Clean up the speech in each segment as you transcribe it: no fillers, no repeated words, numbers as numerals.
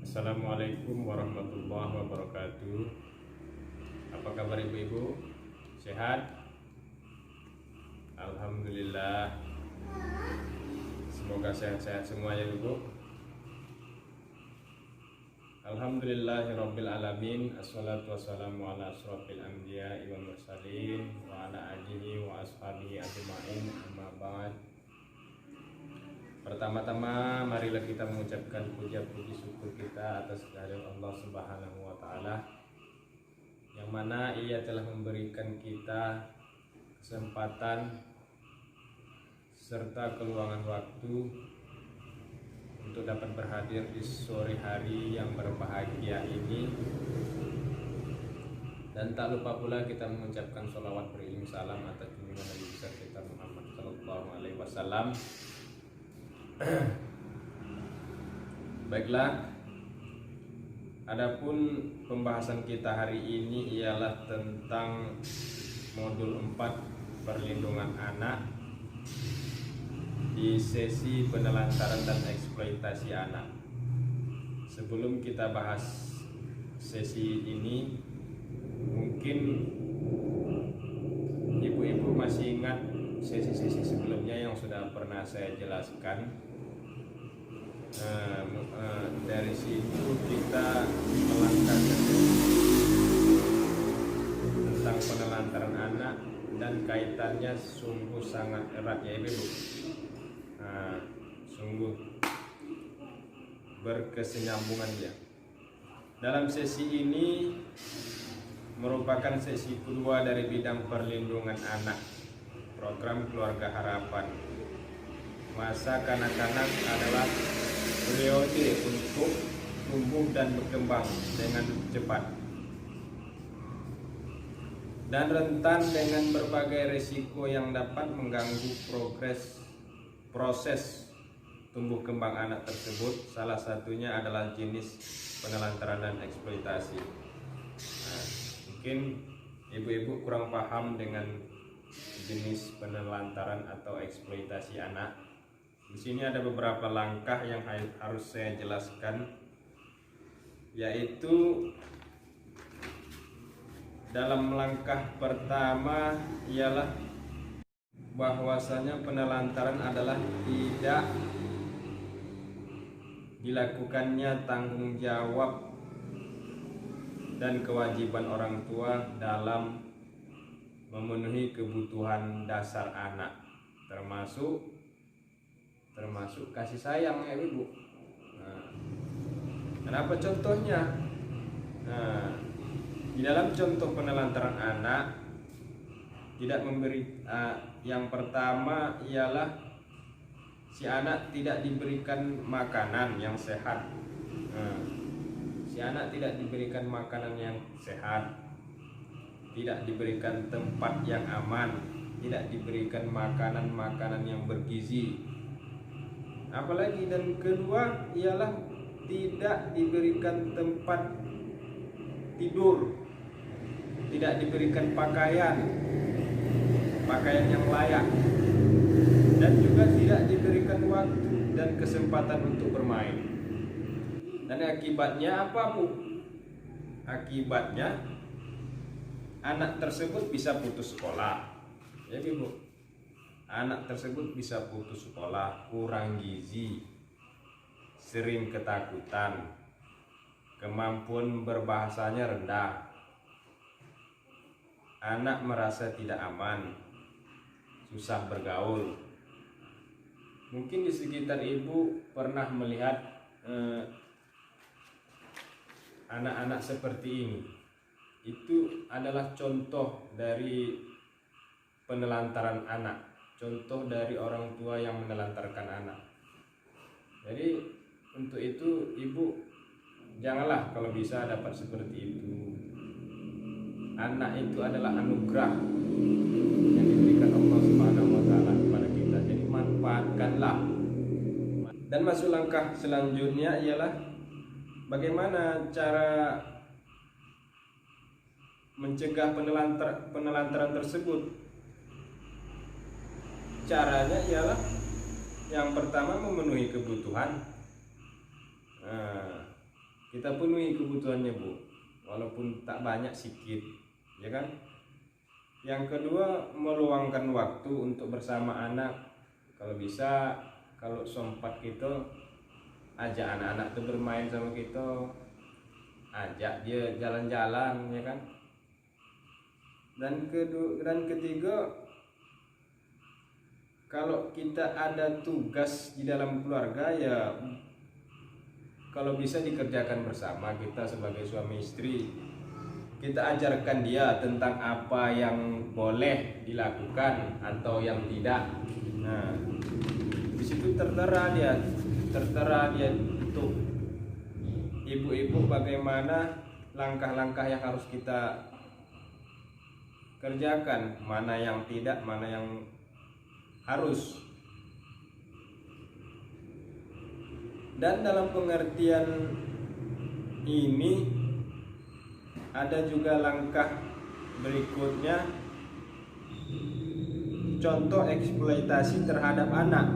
Assalamualaikum warahmatullahi wabarakatuh. Apa kabar ibu-ibu? Sehat? Alhamdulillah. Semoga sehat-sehat semua ya ibu. Alhamdulillahirabbil alamin. Assalatu wassalamu ala asrofil anbiya'i wal mursalin wa ala alihi wa ashabihi ajma'in. Amma ba'd. Pertama-tama marilah kita mengucapkan puja-puji syukur kita atas kehadirat Allah Subhanahu wa taala, yang mana Ia telah memberikan kita kesempatan serta keluangan waktu untuk dapat berhadir di sore hari yang berbahagia ini. Dan tak lupa pula kita mengucapkan sholawat beriring salam atas junjungan Nabi besar kita Muhammad sallallahu alaihi wasallam. Baiklah, adapun pembahasan kita hari ini ialah tentang modul 4 perlindungan anak di sesi penelantaran dan eksploitasi anak. Sebelum kita bahas sesi ini, mungkin ibu-ibu masih ingat sesi-sesi sebelumnya yang sudah pernah saya jelaskan. Dari situ kita melangkah tentang penelantaran anak dan kaitannya sungguh sangat erat ya ibu. Sungguh berkesinambungan ya. Dalam sesi ini merupakan sesi kedua dari bidang perlindungan anak, program Keluarga Harapan. Masa kanak-kanak adalah periode untuk tumbuh dan berkembang dengan cepat dan rentan dengan berbagai risiko yang dapat mengganggu proses tumbuh kembang anak tersebut. Salah satunya adalah jenis penelantaran dan eksploitasi. Mungkin ibu-ibu kurang paham dengan jenis penelantaran atau eksploitasi anak. Di sini ada beberapa langkah yang harus saya jelaskan, yaitu dalam langkah pertama ialah bahwasanya penelantaran adalah tidak dilakukannya tanggung jawab dan kewajiban orang tua dalam memenuhi kebutuhan dasar anak, termasuk kasih sayang ya ibu. Kenapa contohnya? Di dalam contoh penelantaran anak tidak memberi, yang pertama ialah si anak tidak diberikan makanan yang sehat. Si anak tidak diberikan makanan yang sehat, tidak diberikan tempat yang aman, tidak diberikan makanan yang bergizi. Apalagi, dan kedua ialah tidak diberikan tempat tidur, tidak diberikan pakaian yang layak, dan juga tidak diberikan waktu dan kesempatan untuk bermain. Dan akibatnya apa Bu? Akibatnya anak tersebut bisa putus sekolah. Jadi Bu, anak tersebut bisa putus sekolah, kurang gizi, sering ketakutan, kemampuan berbahasanya rendah, anak merasa tidak aman, susah bergaul. Mungkin di sekitar ibu pernah melihat anak-anak seperti ini. Itu adalah contoh dari penelantaran anak, contoh dari orang tua yang menelantarkan anak. Jadi untuk itu ibu janganlah kalau bisa dapat seperti itu. Anak itu adalah anugerah yang diberikan Allah Subhanahu wa taala kepada kita. Jadi manfaatkanlah. Dan masuk langkah selanjutnya ialah bagaimana cara mencegah penelantaran tersebut. Caranya ialah yang pertama memenuhi kebutuhan. kita penuhi kebutuhannya Bu, walaupun tak banyak, sedikit, ya kan. Yang kedua, meluangkan waktu untuk bersama anak. Kalau bisa, kalau sempat kita ajak anak-anak tuh bermain sama kita, ajak dia jalan-jalan, ya kan. Dan ketiga, kalau kita ada tugas di dalam keluarga, ya kalau bisa dikerjakan bersama. Kita sebagai suami istri, kita ajarkan dia tentang apa yang boleh dilakukan atau yang tidak. Nah, di situ tertera dia untuk ibu-ibu bagaimana langkah-langkah yang harus kita kerjakan, mana yang tidak, mana yang harus. Dan dalam pengertian ini ada juga langkah berikutnya, contoh eksploitasi terhadap anak.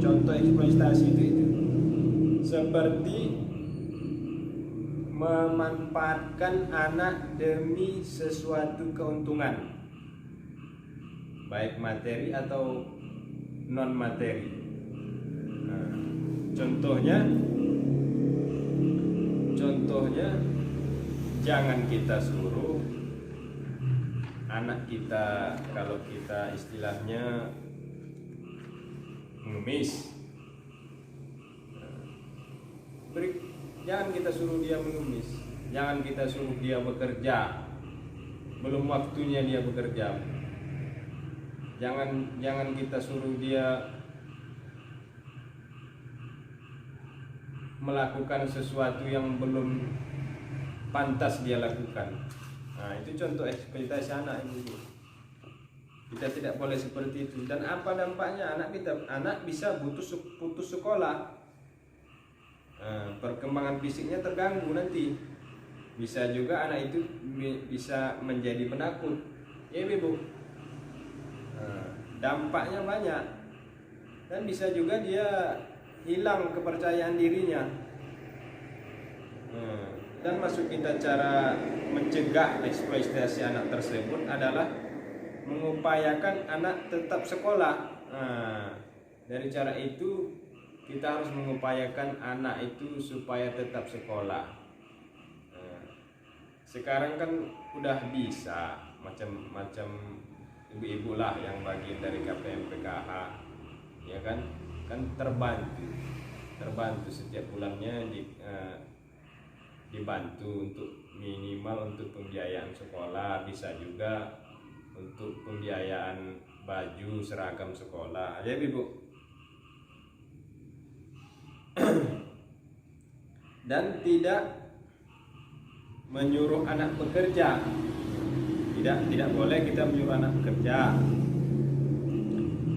Contoh eksploitasi itu seperti memanfaatkan anak demi sesuatu keuntungan, baik materi atau non materi. Nah, contohnya jangan kita suruh anak kita, kalau kita istilahnya mengemis, jangan kita suruh dia mengemis, jangan kita suruh dia bekerja, belum waktunya dia bekerja. Jangan kita suruh dia melakukan sesuatu yang belum pantas dia lakukan. Nah, itu contoh eksploitasi anak itu. Kita tidak boleh seperti itu. Dan apa dampaknya? Anak bisa putus sekolah. Perkembangan fisiknya terganggu nanti. Bisa juga anak itu bisa menjadi penakut. Ya Ibu. Dampaknya banyak. Dan bisa juga dia hilang kepercayaan dirinya. Dan maksud kita cara mencegah eksploitasi anak tersebut adalah mengupayakan anak tetap sekolah. Dari cara itu kita harus mengupayakan anak itu supaya tetap sekolah. Sekarang kan udah bisa macam-macam ibu-ibu lah yang bagian dari KPM PKH, ya kan terbantu setiap bulannya dibantu untuk minimal untuk pembiayaan sekolah, bisa juga untuk pembiayaan baju seragam sekolah, ya Ibu. Dan tidak menyuruh anak bekerja. Tidak boleh kita menyuruh anak bekerja.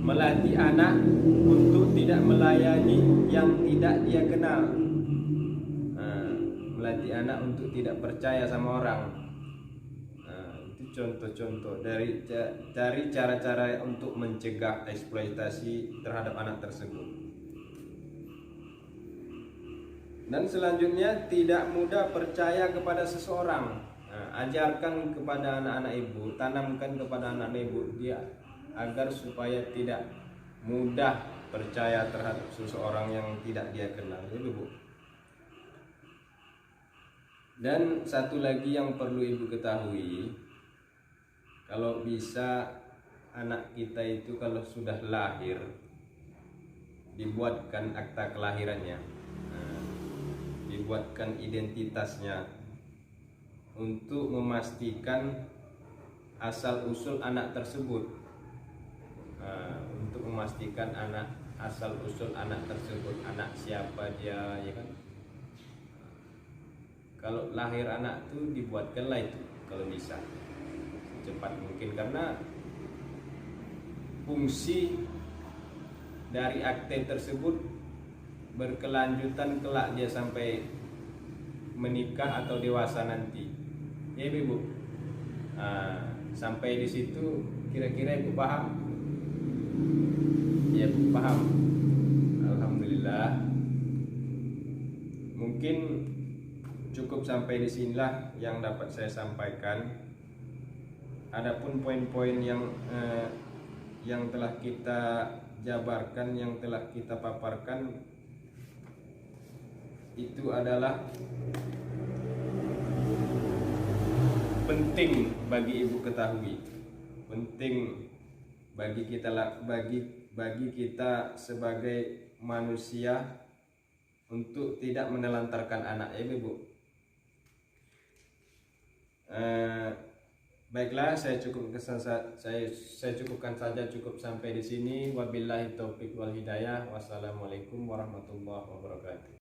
Melatih anak untuk tidak melayani yang tidak dia kenal. Melatih anak untuk tidak percaya sama orang. Itu contoh-contoh dari cara-cara untuk mencegah eksploitasi terhadap anak tersebut. Dan selanjutnya, tidak mudah percaya kepada seseorang. Ajarkan kepada anak-anak ibu, tanamkan kepada anak ibu dia agar supaya tidak mudah percaya terhadap seseorang yang tidak dia kenal, itu Bu. Dan satu lagi yang perlu ibu ketahui, kalau bisa anak kita itu kalau sudah lahir dibuatkan akta kelahirannya, dibuatkan identitasnya untuk memastikan asal usul anak tersebut. Untuk memastikan asal usul anak tersebut, anak siapa dia, ya kan. Kalau lahir anak tuh dibuatkanlah itu kalau bisa secepat mungkin, karena fungsi dari akte tersebut berkelanjutan kelak dia sampai menikah atau dewasa nanti, ya Ibu. Sampai di situ kira-kira Ibu paham? Ya Bu, paham. Alhamdulillah. Mungkin cukup sampai di sinilah yang dapat saya sampaikan. Adapun poin-poin yang telah kita jabarkan, yang telah kita paparkan, itu adalah penting bagi ibu ketahui, penting bagi kita sebagai manusia untuk tidak menelantarkan anak, ya ibu. Baiklah, saya cukupkan saja, cukup sampai di sini. Wabillahi taufiq wal hidayah. Wassalamualaikum warahmatullahi wabarakatuh.